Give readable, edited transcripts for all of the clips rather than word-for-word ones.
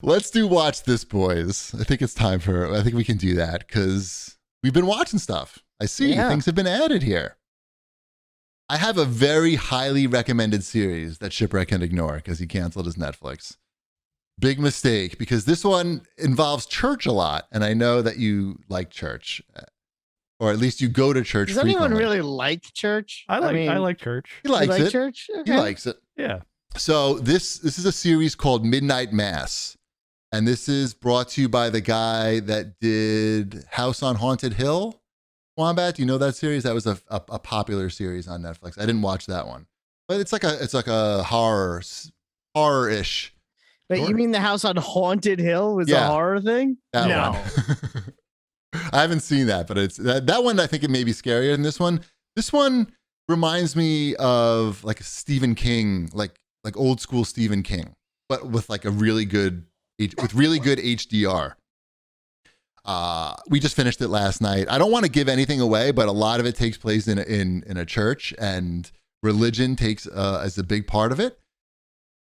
Let's do Watch This, boys. I think we can do that because we've been watching stuff. I see things have been added here. I have a very highly recommended series that Shipwreck can ignore because he canceled his Netflix. Big mistake, because this one involves church a lot, and I know that you like church, or at least you go to church. Does frequently. anyone really like church? I like church. He likes it. Church? Okay. He likes it. Yeah. So this is a series called Midnight Mass, and this is brought to you by the guy that did House on Haunted Hill. Wombat, do you know that series? That was a popular series on Netflix. I didn't watch that one, but it's like a horror-ish. But you mean the House on Haunted Hill was a horror thing? No. I haven't seen that, but it's that one. I think it may be scarier than this one. This one reminds me of like a Stephen King, like old school Stephen King, but with like really good HDR. We just finished it last night. I don't want to give anything away, but a lot of it takes place in a church, and religion takes as a big part of it.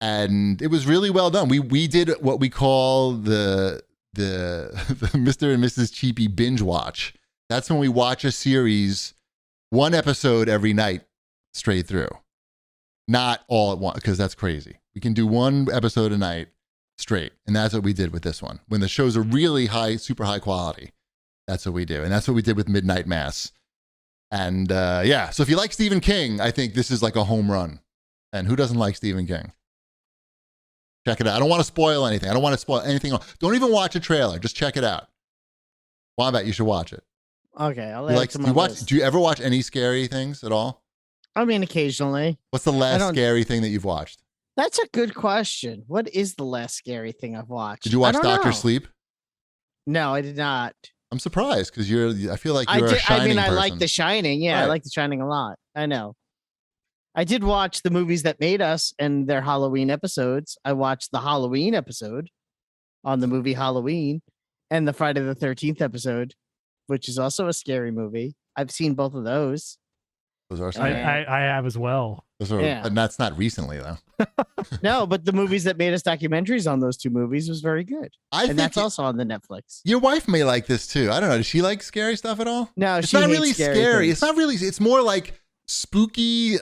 And it was really well done. We did what we call the Mr. and Mrs. Cheapy binge watch. That's when we watch a series, one episode every night straight through. Not all at once, because that's crazy. We can do one episode a night straight. And that's what we did with this one. When the shows are really high, super high quality, that's what we do. And that's what we did with Midnight Mass. And so if you like Stephen King, I think this is like a home run. And who doesn't like Stephen King? Check it out. I don't want to spoil anything. I don't want to spoil anything. Don't even watch a trailer. Just check it out. Wombat, you should watch it. Okay, I'll add it to my list. Do you ever watch any scary things at all? I mean, occasionally. What's the last scary thing that you've watched? That's a good question. What is the last scary thing I've watched? Did you watch Dr. Sleep? No, I did not. I'm surprised because I feel like you're a Shining person. I like The Shining. Yeah, right. I like The Shining a lot. I know. I did watch the movies that made us and their Halloween episodes. I watched the Halloween episode on the movie Halloween and the Friday the 13th episode, which is also a scary movie. I've seen both of those. Those are scary. I have as well. And that's not recently, though. No, but the movies that made us documentaries on those two movies was very good. And that's also on the Netflix. Your wife may like this, too. I don't know. Does she like scary stuff at all? No, it's not really scary. Things. It's not really. It's more like a spooky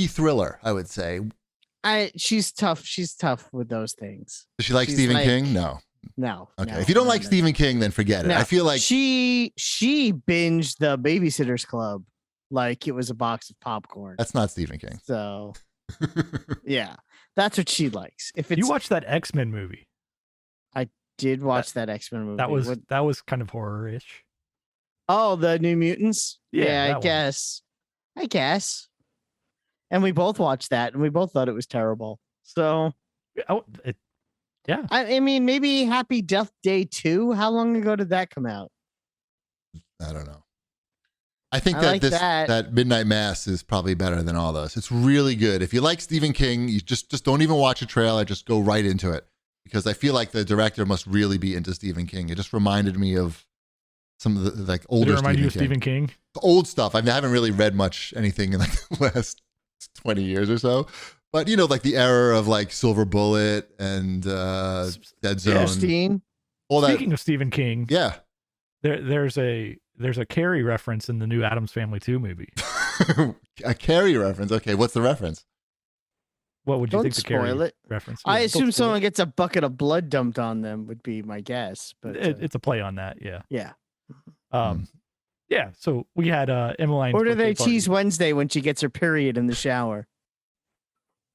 thriller, I would say. She's tough. She's tough with those things. Does she like Stephen King? No. Okay. If you don't like Stephen King, then forget it. I feel like she binged the Babysitter's Club like it was a box of popcorn. That's not Stephen King. So, yeah, that's what she likes. If it's, you watched that X-Men movie, I did watch that X-Men movie. That was kind of horror-ish. Oh, the New Mutants. Yeah, I guess. And we both watched that, and we both thought it was terrible. So, yeah. I mean, maybe Happy Death Day 2. How long ago did that come out? I don't know. I think that Midnight Mass is probably better than all those. It's really good. If you like Stephen King, you just don't even watch a trailer. Just go right into it, because I feel like the director must really be into Stephen King. It just reminded me of some of the like older. Did it remind you of Stephen King? Old stuff. I haven't really read much anything in like the last 20 years or so. But like the era of like Silver Bullet and Dead Zone. Speaking of Stephen King, yeah, there's a Carrie reference in the new Addams Family 2 movie. A Carrie reference. Okay, what's the reference? What would you think the Carrie reference? I assume someone gets a bucket of blood dumped on them would be my guess, but it's a play on that. Yeah. Yeah. Yeah. So we had Emmeline. Or do they tease Wednesday when she gets her period in the shower?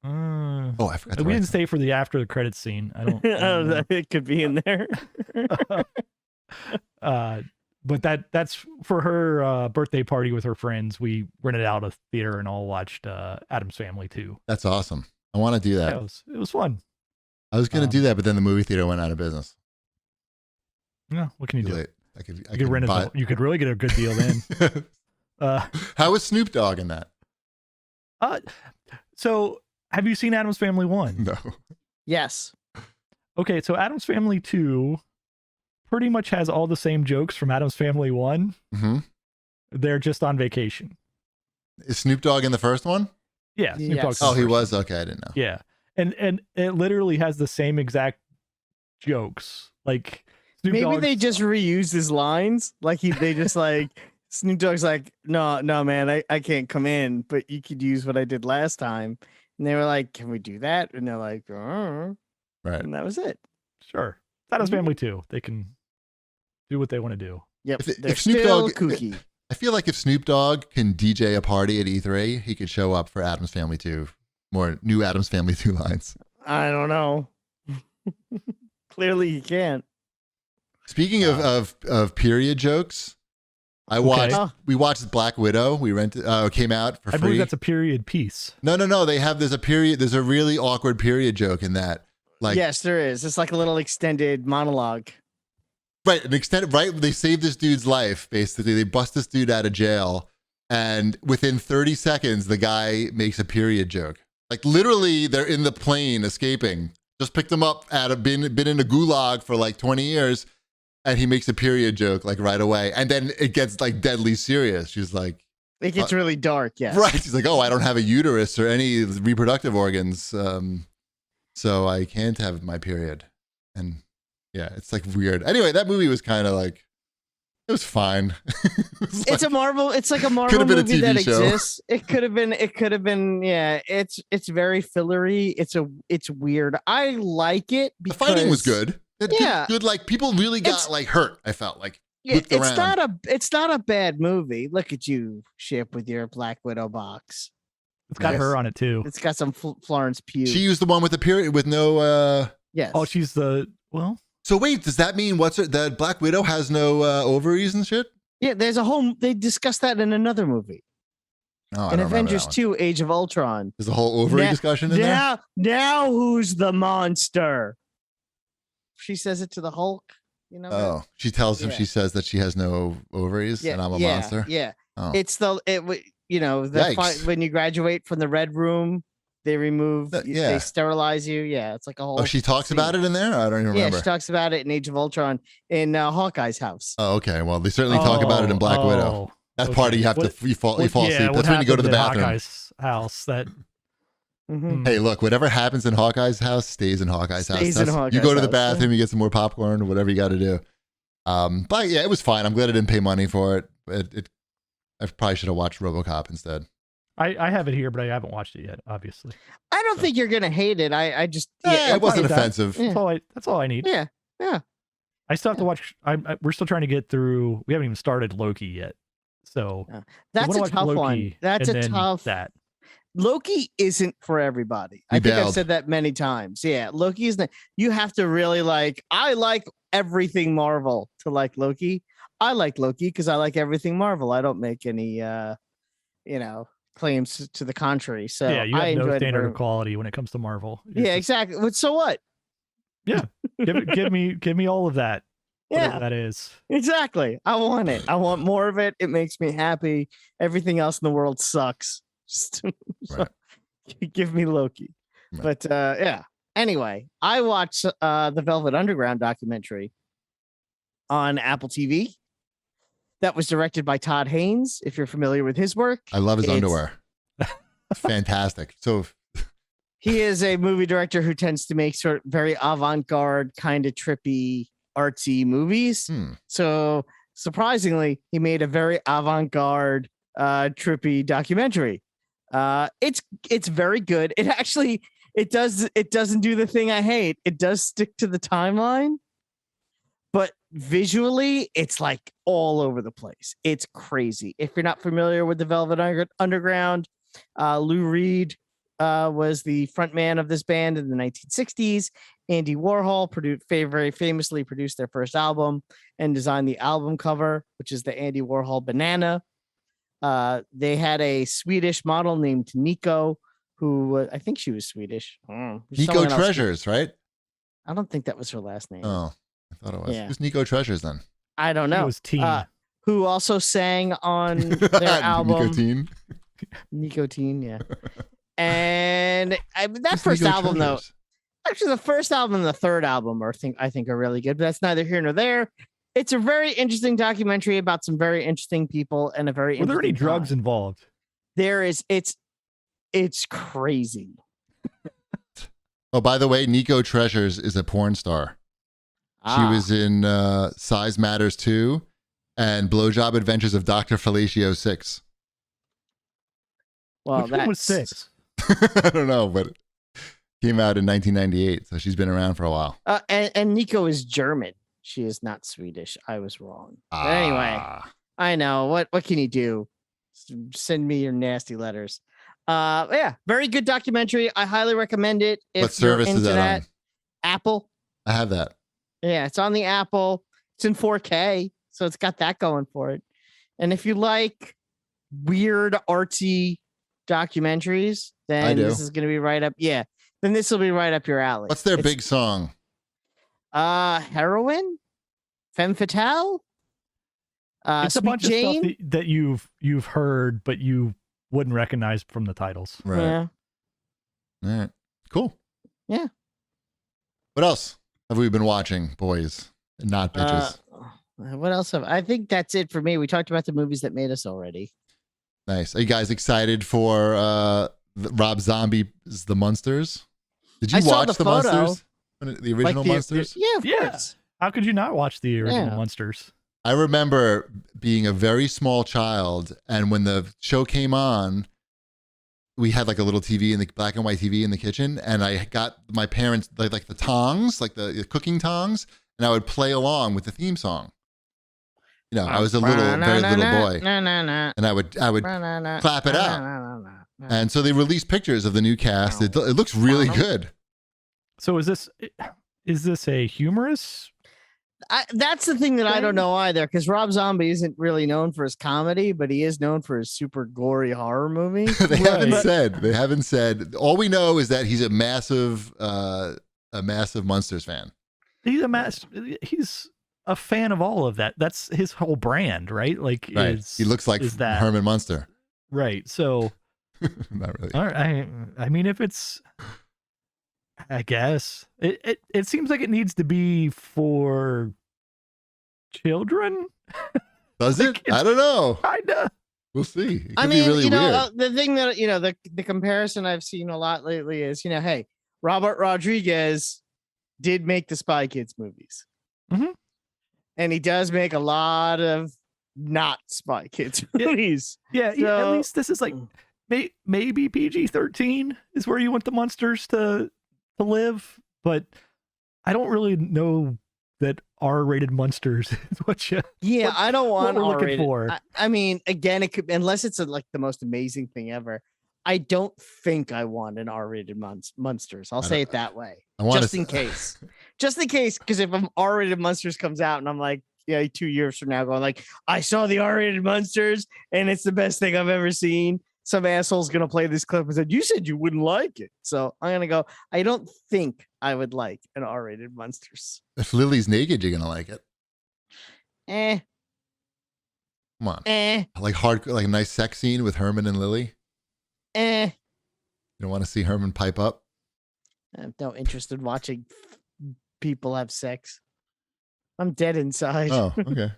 I forgot. We didn't stay for the after the credits scene. I don't know. It could be in there. But that's for her birthday party with her friends. We rented out a theater and all watched Addams Family 2. That's awesome. I want to do that. Yeah, it was fun. I was going to do that, but then the movie theater went out of business. Yeah, what can you do? You could really get a good deal then. How was Snoop Dogg in that? So have you seen Addams Family 1? No. Yes. Okay, so Addams Family 2 pretty much has all the same jokes from Addams Family 1. Mm-hmm. They're just on vacation. Is Snoop Dogg in the first one? Yeah. Snoop Dogg's he was? Okay, I didn't know. Yeah. And it literally has the same exact jokes. Like Snoop Maybe Dogg's- they just reused his lines. Like they just like Snoop Dogg's like, no, man, I can't come in, but you could use what I did last time. And they were like, can we do that? And they're like, Right. And that was it. Sure. Addams Family too. They can do what they want to do. Yep. They're if Snoop still Dogg, kooky. I feel like if Snoop Dogg can DJ a party at E3, he could show up for Addams Family 2. More new Addams Family 2 lines. I don't know. Clearly he can't. Speaking of period jokes, we watched Black Widow. We rented came out for free. I believe that's a period piece. No. There's a really awkward period joke in that. Like, yes, there is. It's like a little extended monologue. Right, they save this dude's life, basically. They bust this dude out of jail, and within 30 seconds, the guy makes a period joke. Like, literally, they're in the plane escaping. Just picked him up been in a gulag for like 20 years, and he makes a period joke like right away. And then it gets like deadly serious. She's like... It gets really dark, yes. Right, she's like, oh, I don't have a uterus or any reproductive organs, so I can't have my period. And... yeah, it's like weird. Anyway, that movie was kind of like, it was fine. It's like a Marvel movie that exists. It could have been. Yeah, it's very fillery. It's weird. I like it because the fighting was good. Good. Like people really got like hurt. I felt like it's not a bad movie. Look at you, Ship, with your Black Widow box. It's got her on it too. It's got some Florence Pugh. She used the one with the period with no. Yes. Oh, she's the So wait, does that mean that Black Widow has no ovaries and shit? Yeah, they discussed that in another movie. Oh, in Avengers 2, Age of Ultron. There's a whole ovary discussion in there? Now who's the monster? She says it to the Hulk, you know? Oh, she tells him, she says that she has no ovaries and I'm a monster? Yeah. Oh. It's when you graduate from the Red Room, they remove, they sterilize you. Yeah, it's like a whole. Oh, she talks about it in there? I don't even remember. Yeah, she talks about it in Age of Ultron in Hawkeye's house. Oh, okay. Well, they certainly talk about it in Black Widow. That's part of you fall asleep. That's when you go to the bathroom. Hawkeye's house. Hey, look, whatever happens in Hawkeye's house stays in Hawkeye's house. You go to the bathroom, you get some more popcorn, or whatever you got to do. But yeah, it was fine. I'm glad I didn't pay money for it. I probably should have watched RoboCop instead. I have it here, but I haven't watched it yet, obviously. I don't think you're gonna hate it. I just it wasn't offensive. That's all I need. Yeah. I still have to watch. We're still trying to get through. We haven't even started Loki yet, so that's a tough one. That's a tough. Loki isn't for everybody. I think I've said that many times. Yeah, Loki isn't. You have to really like. I like everything Marvel to like Loki. I like Loki because I like everything Marvel. I don't make any, claims to the contrary. So yeah, you have no standard of quality when it comes to Marvel. Exactly. But so what? Yeah, give me all of that. Yeah, that is exactly. I want it. I want more of it. It makes me happy. Everything else in the world sucks. Just give me Loki. Right. But yeah. Anyway, I watched the Velvet Underground documentary on Apple TV. That was directed by Todd Haynes, if you're familiar with his work. I love his underwear. Fantastic. So he is a movie director who tends to make sort of very avant-garde, kind of trippy, artsy movies. So surprisingly, he made a very avant-garde, trippy documentary. It's very good. It doesn't do the thing I hate. It does stick to the timeline. But visually, it's like all over the place. It's crazy. If you're not familiar with the Velvet Underground, Lou Reed was the front man of this band in the 1960s. Andy Warhol very famously produced their first album and designed the album cover, which is the Andy Warhol banana. They had a Swedish model named Nico, who I think she was Swedish. Nico Treasures, right? I don't think that was her last name. Oh. I thought it was. Yeah. Who's Nico Treasures then? I don't know. It was Teen. Who also sang on their album. Nicotine, yeah. And that first album, though, actually the first album and the third album I think are really good, but that's neither here nor there. It's a very interesting documentary about some very interesting people and a very interesting. Were there any drugs involved? There is. It's crazy. Oh, by the way, Nico Treasures is a porn star. She was in Size Matters 2 and Blowjob Adventures of Dr. Fellatio 6. Well, Which one was 6? I don't know, but it came out in 1998, so she's been around for a while. And Nico is German. She is not Swedish. I was wrong. But anyway, I know. What can you do? Send me your nasty letters. Yeah, very good documentary. I highly recommend it. If what service you're into is that on? Apple. I have that. Yeah, it's on the Apple. It's in 4K, so it's got that going for it. And if you like weird, artsy documentaries, then this is going to be right up. Yeah, then this will be right up your alley. What's their big song? Heroin, Femme Fatale. It's a bunch of stuff that you've heard, but you wouldn't recognize from the titles. Right. Yeah. All right. Cool. Yeah. What else have we been watching, boys and not bitches? What else I think that's it for me. We talked about the movies that made us already. Nice. Are you guys excited for Rob Zombie's The Monsters? Did you watch the Monsters? The original Monsters? Yeah, of course. How could you not watch the original Monsters? I remember being a very small child, and when the show came on, we had like a little TV in the black and white TV in the kitchen, and I got my parents like the tongs, like the cooking tongs, and I would play along with the theme song. You know, I was a very little boy, and I would clap it out. And so they released pictures of the new cast. It looks really good. So is this a humorous? That's the thing that I don't know either, because Rob Zombie isn't really known for his comedy, but he is known for his super gory horror movie. They haven't said. All we know is that he's a massive Monsters fan. He's a fan of all of that. That's his whole brand, right? Like, right. He looks like Herman Munster. Right. So, not really. All right. I mean, if it's, I guess it seems like it needs to be for children. Does it? I don't know. Kinda. We'll see. It could I mean, be really weird. The thing that the comparison I've seen a lot lately is, hey, Robert Rodriguez did make the Spy Kids movies, and he does make a lot of not Spy Kids movies. Yeah, so, at least this is like maybe PG-13 is where you want the monsters to live, but I don't really know that R-rated monsters is what you. Yeah, I don't want what we're looking for. I mean, again, it could, unless it's like the most amazing thing ever. I don't think I want an R-rated monsters. I'll say it that way, just in case, because if an R-rated monsters comes out and I'm like, 2 years from now, going like, I saw the R-rated monsters and it's the best thing I've ever seen. Some asshole's gonna play this clip and said, "You said you wouldn't like it," so I'm gonna go. I don't think I would like an R-rated monsters. If Lily's naked, you're gonna like it. Come on. Like hardcore, like a nice sex scene with Herman and Lily. You don't want to see Herman pipe up? I'm no interest in watching people have sex. I'm dead inside. Oh, okay.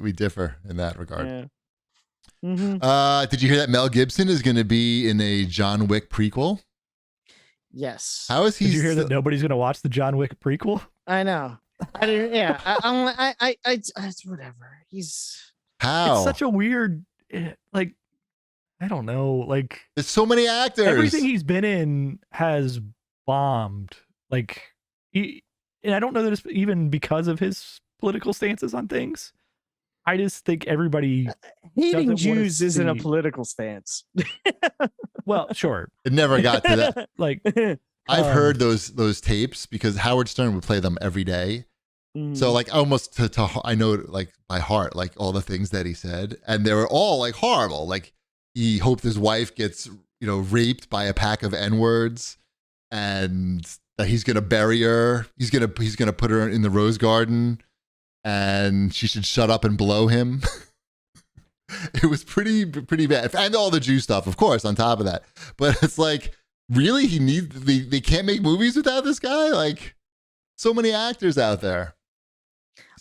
we differ in that regard. Yeah. Did you hear that Mel Gibson is going to be in a John Wick prequel? Yes. How is he? Did you hear that nobody's going to watch the John Wick prequel? I know. I didn't. Yeah. It's whatever. He's how? It's such a weird. Like, I don't know. Like, there's so many actors. Everything he's been in has bombed. Like, and I don't know that it's even because of his political stances on things. I just think everybody hating Jews isn't a political stance. Well, sure. It never got to that. Like, I've heard those tapes because Howard Stern would play them every day. So like almost to I know like by heart like all the things that he said, and they were all like horrible. Like he hoped his wife gets raped by a pack of N-words, and that he's gonna bury her. He's gonna put her in the rose garden. And she should shut up and blow him. It was pretty bad. And all the Jew stuff, of course, on top of that. But it's like, really? They can't make movies without this guy? Like, so many actors out there.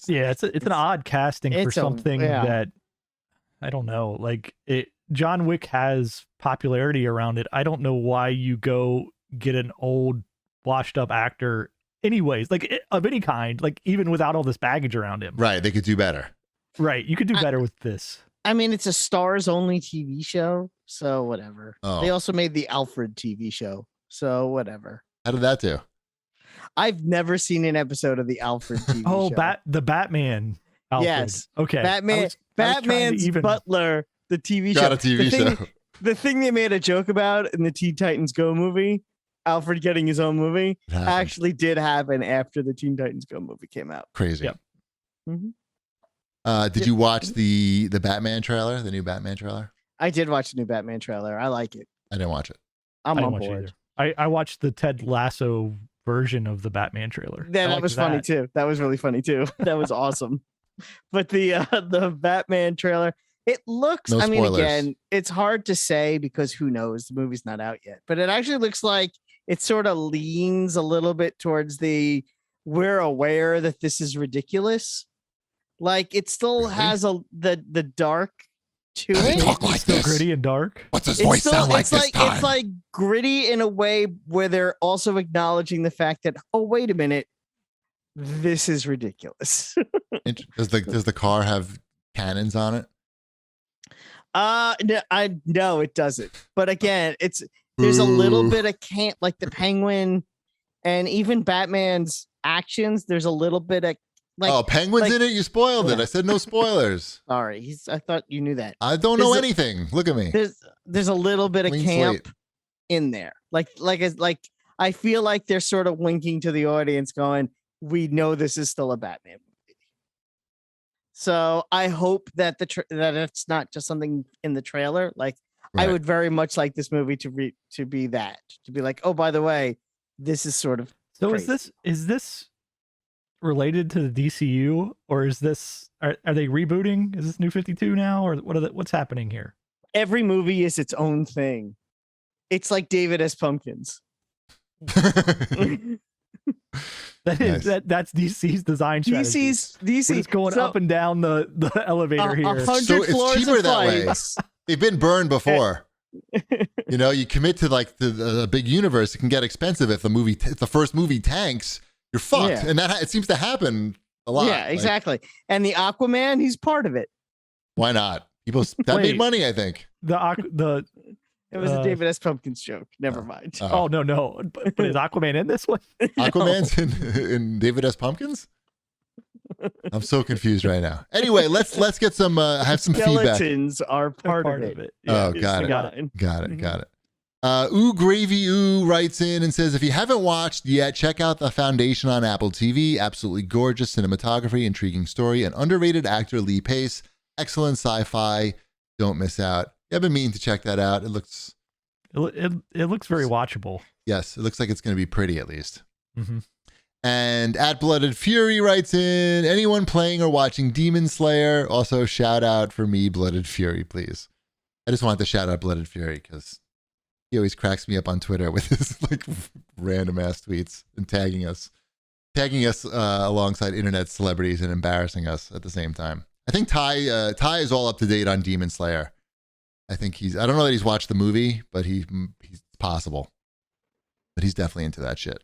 Yeah, it's an odd casting for something that, I don't know. Like, John Wick has popularity around it. I don't know why you go get an old, washed up actor anyways, like of any kind, like even without all this baggage around him. Right. They could do better. Right. You could do better with this. I mean, it's a stars only TV show, so whatever. Oh. They also made the Alfred TV show, so whatever. How did that do? I've never seen an episode of the Alfred TV show. The Batman. Alfred. Yes. Okay. Batman's Butler, the TV show. Got a TV show. The thing they made a joke about in the Teen Titans Go movie, Alfred getting his own movie, actually did happen after the Teen Titans Go movie came out. Crazy. Yep. Mm-hmm. Did you watch the Batman trailer, the new Batman trailer? I did watch the new Batman trailer. I like it. I didn't watch it. I'm on board. I watched the Ted Lasso version of the Batman trailer. Yeah, that was funny too. That was really funny too. That was awesome. But the Batman trailer, it looks, No I mean, spoilers. again, it's hard to say because who knows? The movie's not out yet. But it actually looks like it sort of leans a little bit towards we're aware that this is ridiculous. Like it still has the dark to it. Talk like It's still this. gritty and dark. What's his voice sound like this time? It's like gritty in a way where they're also acknowledging the fact that, oh, wait a minute, this is ridiculous. Does the car have cannons on it? No, it doesn't. But again, there's a little bit of like the Penguin and even Batman's actions. There's a little bit of Penguin's in it. You spoiled it. I said no spoilers. Sorry, I thought you knew that. I don't know anything. Look at me. There's a little bit of Clean camp slate. in there. Like I feel like they're sort of winking to the audience, going, "We know this is still a Batman movie." So I hope that that it's not just something in the trailer. Like Right. I would very much like this movie to be like, oh, by the way, this is sort of. So crazy. is this related to the DCU, or is this are they rebooting? Is this New 52 now, or what's happening here? Every movie is its own thing. It's like David S. Pumpkins. That's DC's design strategy. We're just going up and down the elevator here. 100 So it's floors cheaper of that way. flights. They've been burned before. You commit to like the big universe. It can get expensive if the first movie tanks. You're fucked, Yeah. and it seems to happen a lot. Yeah, exactly. And the Aquaman, he's part of it. Why not? People that made money, I think. It was a David S. Pumpkins joke. Never mind. Oh no! But is Aquaman in this one? Aquaman's in David S. Pumpkins. I'm so confused right now. Anyway, let's get some have some feedback. Skeletons are part of it. Oh, got it. Ooh Gravy Ooh writes in and says, if you haven't watched yet, check out The Foundation on Apple TV. Absolutely gorgeous cinematography, intriguing story, and underrated actor Lee Pace. Excellent sci-fi. Don't miss out. I've been meaning to check that out. It looks very watchable. Yes, it looks like it's going to be pretty at least. Mm-hmm. And at Blooded Fury writes in, anyone playing or watching Demon Slayer, also shout out for me, Blooded Fury, please. I just wanted to shout out Blooded Fury because he always cracks me up on Twitter with his like random ass tweets and tagging us alongside internet celebrities and embarrassing us at the same time. I think Ty is all up to date on Demon Slayer. I think I don't know that he's watched the movie, but he's possible. But he's definitely into that shit.